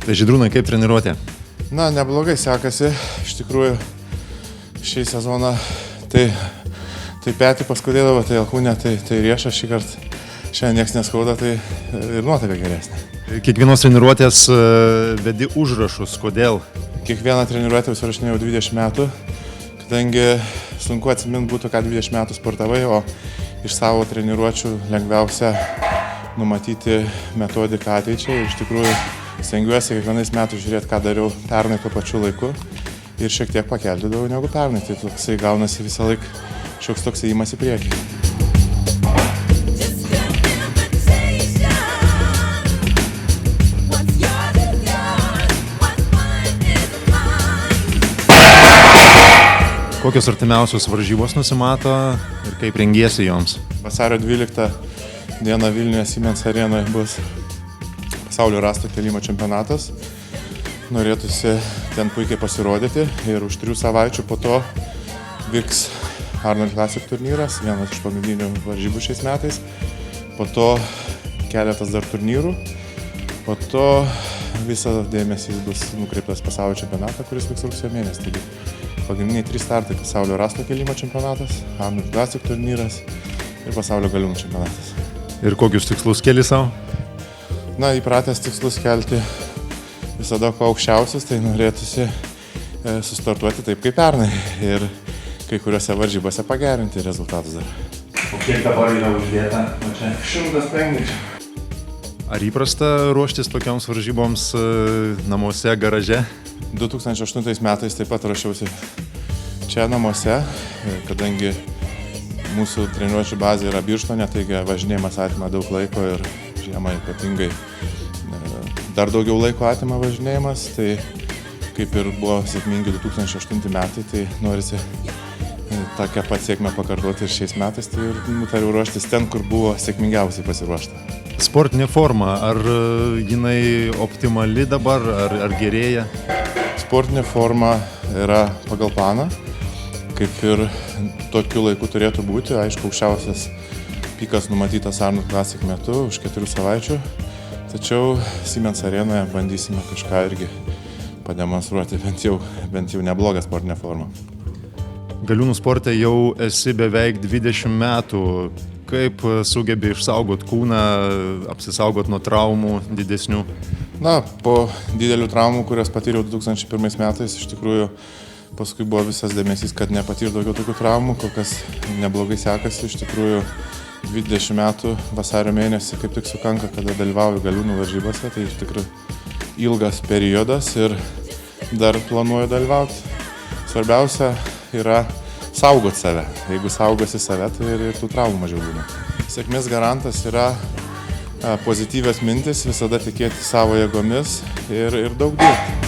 Tai Žydrūnai, kaip treniruotė? Na, neblogai sekasi. Iš tikrųjų, šį sezoną tai petį paskudėdavo, tai alkūnė, tai riešą šį kartą. Šiandien nieks neskauda, tai ir nuotaika geresnė. Kiekvienos treniruotės vedi užrašus, kodėl? Kiekvieną treniruotę užsirašinėjau 20 metų, kadangi sunku atsiminti būtų, ką 20 metų sportavai, o iš savo treniruočių lengviausia numatyti metodiką ateičiai. Iš tikrųjų, stengiuosi kiekvienais metais žiūrėti, ką dariau pernai tuo pačiu laiku ir šiek tiek pakelti daugiau negu pernai. Tai toksai gaunasi visą laiką šioks toks ėjimas į priekį. Kokios artimiausios varžybos nusimato ir kaip rengiesi joms? Vasario 12 dieną Vilniuje Siemens arenoje bus pasaulio rasto kėlimo čempionatas. Norėtųsi ten puikiai pasirodyti ir už 3 savaičių po to vyks Arnold Classic turnyras, vienas iš pagrindinių varžybų šiais metais. Po to keletas dar turnyrų. Po to visas dėmesys bus nukreiptas pasaulio čempionatą, kuris vyks rugsėjo mėnesį. Taigi pagrindiniai 3 startai: pasaulio rasto kėlimo čempionatas, Arnold Classic turnyras ir pasaulio galiūnų čempionatas. Ir kokius tikslus keli savo? Na, įpratęs tikslus kelti visada kuo aukščiausius, tai norėtųsi sustartuoti taip kaip pernai ir kai kuriuose varžybose pagerinti rezultatus dar. O kiek dabar yra uždėta? 150. Ar įprasta ruoštis tokioms varžyboms namuose, garaže? 2008 metais taip pat ruošiausi čia namuose, kadangi mūsų treniruočių bazė yra Birštone, taigi važinėjimas atima daug laiko ir žiemą ypatingai dar daugiau laiko atima važinėjimas. Tai kaip ir buvo sėkmingi 2008 metai, tai norisi tokią pat sėkmę pakartoti ir šiais metais, tai ir nutariau ruoštis ten, kur buvo sėkmingiausiai pasiruošta. Sportinė forma, ar jinai optimali dabar, ar gerėja? Sportinė forma yra pagal planą, kaip ir tokiu laiku turėtų būti. Aišku, aukščiausias pikas numatytas Arnold Classic metu už 4 savaičių. Tačiau Siemens arenoje bandysime kažką irgi pademonstruoti, bent jau neblogą sportinę formą. Galiūnų sporte jau esi beveik 20 metų. Kaip sugebi išsaugot kūną, apsisaugot nuo traumų didesnių? Na, po didelių traumų, kurias patyriau 2001 metais, iš tikrųjų paskui buvo visas dėmesys, kad nepatyr daugiau tokių traumų, kol kas neblogai sekasi. Iš tikrųjų 20 metų vasario mėnesį kaip tik sukanka, kada dalyvauju galiūnų varžybose. Tai iš tikrųjų ilgas periodas ir dar planuoju dalyvauti. Svarbiausia yra saugot save. Jeigu saugosi save, tai ir tų traumų mažiau būna. Sėkmės garantas yra pozityvios mintis, visada tikėti savo jėgomis ir daug dirbti.